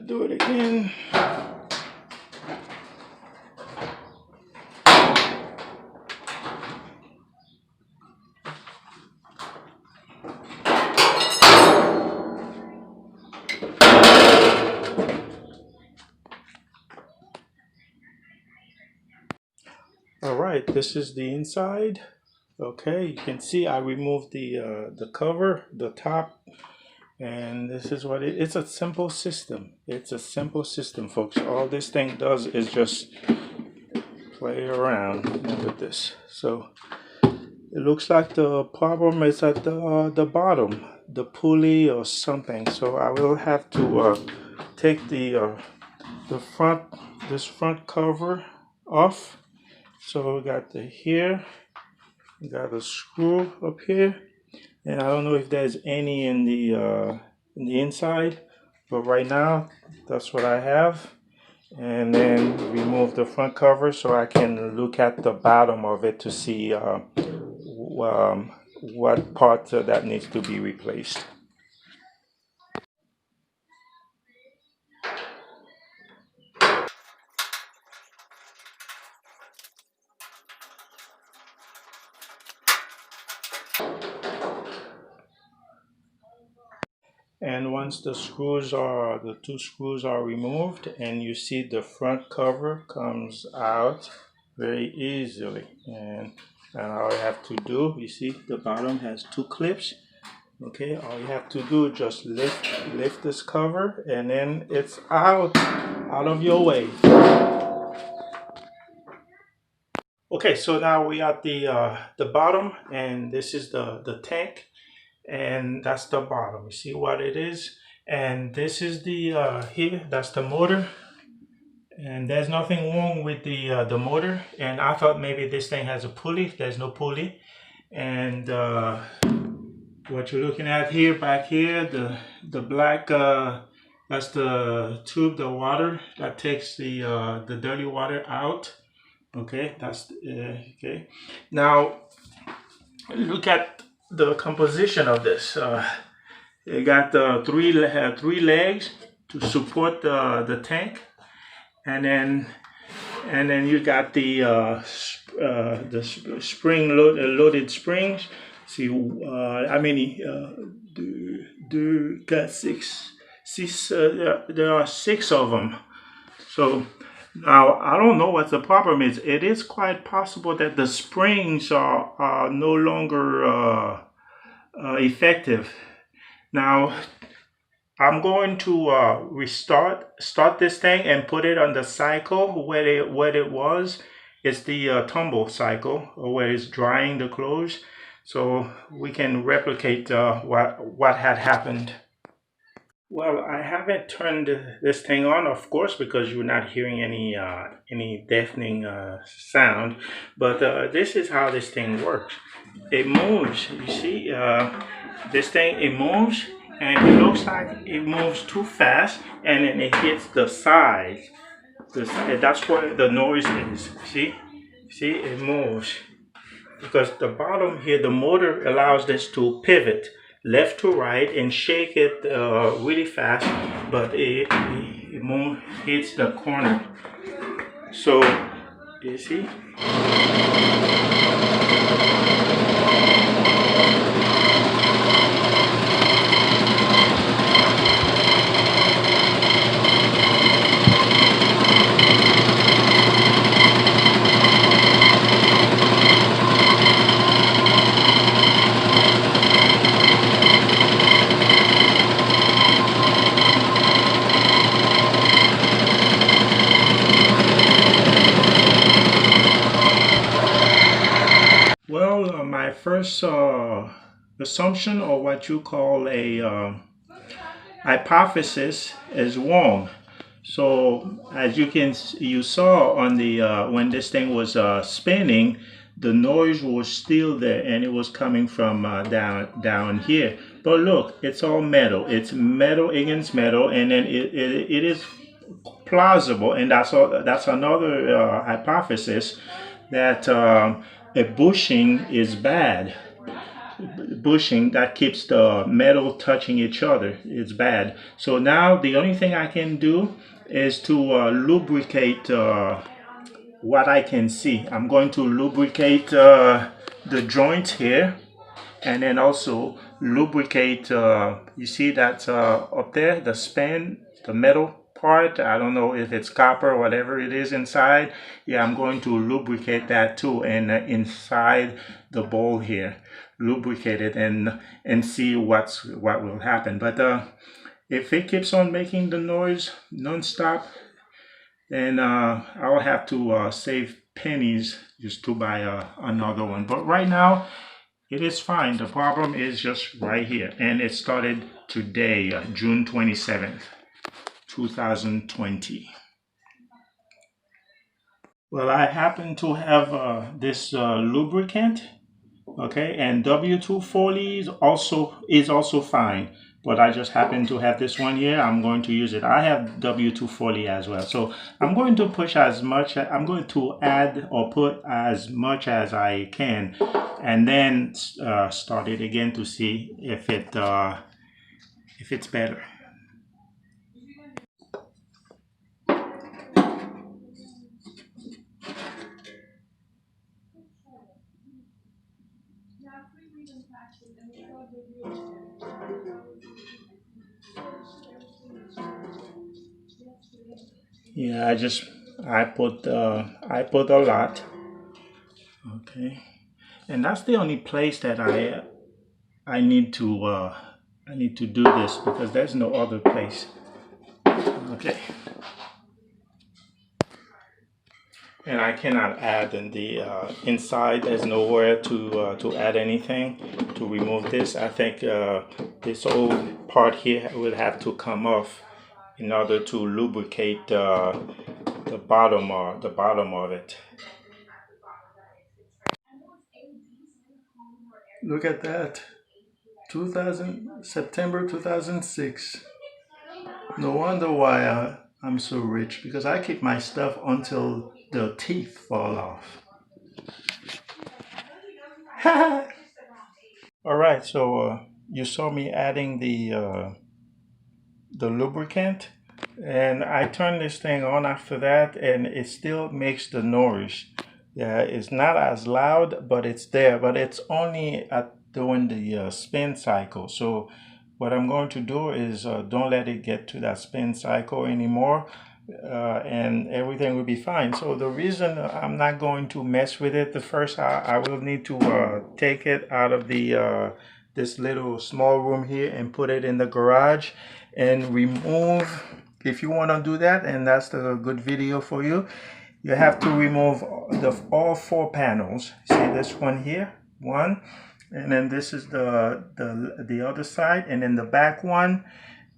Do it again. All right, this is the inside. Okay, you can see I removed the cover, the top, and this is what it's a simple system. It's a simple system, folks. All this thing does is just play around with this. So it looks like the problem is at the bottom, the pulley or something. So I will have to take the front, this front cover off. So we got the here, we got a screw up here, and I don't know if there's any in the inside, but right now that's what I have. And then remove the front cover so I can look at the bottom of it to see what part that needs to be replaced. And once the two screws are removed, and you see the front cover comes out very easily. And all you have to do, you see the bottom has two clips. Okay, all you have to do is just lift this cover, and then it's out of your way. Okay, so now we at the bottom, and this is the tank. And that's the bottom. You see what it is, and this is the here, that's the motor, and there's nothing wrong with the motor. And I thought maybe this thing has a pulley. There's no pulley. And what you're looking at here, back here, the black, that's the tube, the water that takes the dirty water out. Okay, that's okay. Now look at the composition of this. You got three legs to support the tank, and then you got the spring loaded springs. See how many? Got six. There are six of them. So now, I don't know what the problem is. It is quite possible that the springs are no longer effective. Now, I'm going to start this thing and put it on the cycle where it was. It's the tumble cycle, where it's drying the clothes, so we can replicate what had happened. Well, I haven't turned this thing on, of course, because you're not hearing any deafening sound. But this is how this thing works. It moves. You see, this thing, it moves, and it looks like it moves too fast, and then it hits the side. That's where the noise is. See, it moves because the bottom here, the motor allows this to pivot left to right and shake it really fast, but it hits the corner. So you see. Well, my first assumption, or what you call a hypothesis, is wrong. So as you saw on the when this thing was spinning, the noise was still there, and it was coming from down here. But look, it's all metal. It's metal against metal, and then it is plausible, and that's another hypothesis, that a bushing is bad. bushing that keeps the metal touching each other. It's bad. So now the only thing I can do is to lubricate what I can see. I'm going to lubricate the joint here, and then also lubricate, you see that up there, the span, the metal part. I don't know if it's copper or whatever it is inside. Yeah, I'm going to lubricate that too, and inside the bowl here, lubricate it and see what will happen. But if it keeps on making the noise non-stop, then I'll have to save pennies just to buy another one. But right now it is fine. The problem is just right here, and it started today, June 27th, 2020. Well, I happen to have this lubricant, okay, and W240 is also fine, but I just happen to have this one here. I'm going to use it. I have W240 as well, so I'm going to push as much. I'm going to add or put as much as I can, and then start it again to see if it's better. Yeah, I put a lot. Okay, and that's the only place that I need to do this, because there's no other place. Okay, and I cannot add in the inside. There's nowhere to add anything to remove this. I think this whole part here will have to come off in order to lubricate the bottom of it. Look at that. 2000 September 2006. No wonder why I'm so rich, because I keep my stuff until the teeth fall off. All right, so you saw me adding the lubricant, and I turn this thing on after that, and it still makes the noise. Yeah, it's not as loud, but it's there, but it's only at during the spin cycle. So what I'm going to do is don't let it get to that spin cycle anymore, and everything will be fine. So the reason I'm not going to mess with it, the first I will need to take it out of the this little small room here and put it in the garage and remove. If you want to do that, and that's a good video for you, you have to remove all four panels. See this one here, one, and then this is the other side, and then the back one.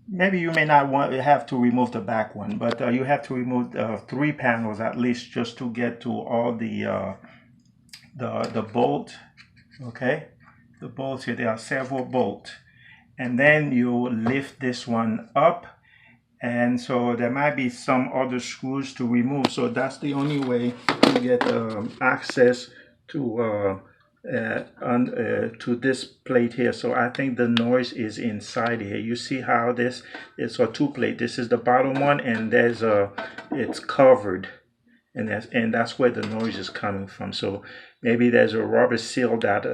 Maybe you may not have to remove the back one, but you have to remove three panels at least, just to get to all the bolt. Okay, the bolts here. There are several bolts, and then you lift this one up, and so there might be some other screws to remove. So that's the only way to get access to to this plate here. So I think the noise is inside here. You see how this is a two plate. This is the bottom one, and it's covered, and that's where the noise is coming from. So maybe there's a rubber seal that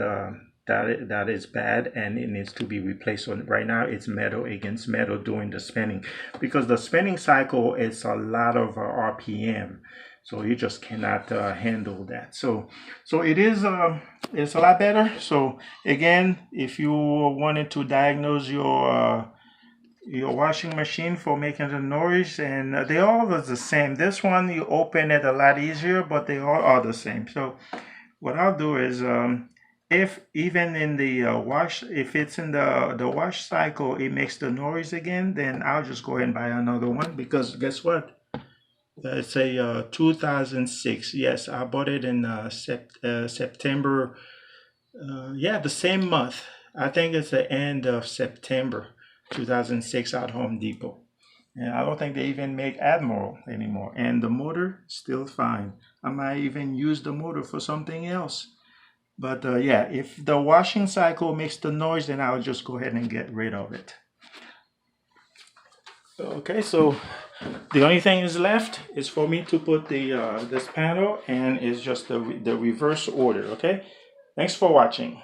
is bad, and it needs to be replaced. So right now it's metal against metal doing the spinning, because the spinning cycle is a lot of RPM, so you just cannot handle that. So it's a lot better. So again, if you wanted to diagnose your washing machine for making the noise, and they all are the same. This one, you open it a lot easier, but they all are the same. So what I'll do is, if even in the wash, if it's in the wash cycle, it makes the noise again, then I'll just go ahead and buy another one, because guess what? It's a 2006. Yes, I bought it in September. Yeah, the same month. I think it's the end of September 2006 at Home Depot. And I don't think they even make Admiral anymore. And the motor still fine. I might even use the motor for something else. But yeah, if the washing cycle makes the noise, then I'll just go ahead and get rid of it. Okay, so the only thing is left is for me to put the this panel, and it's just the reverse order. Okay, thanks for watching.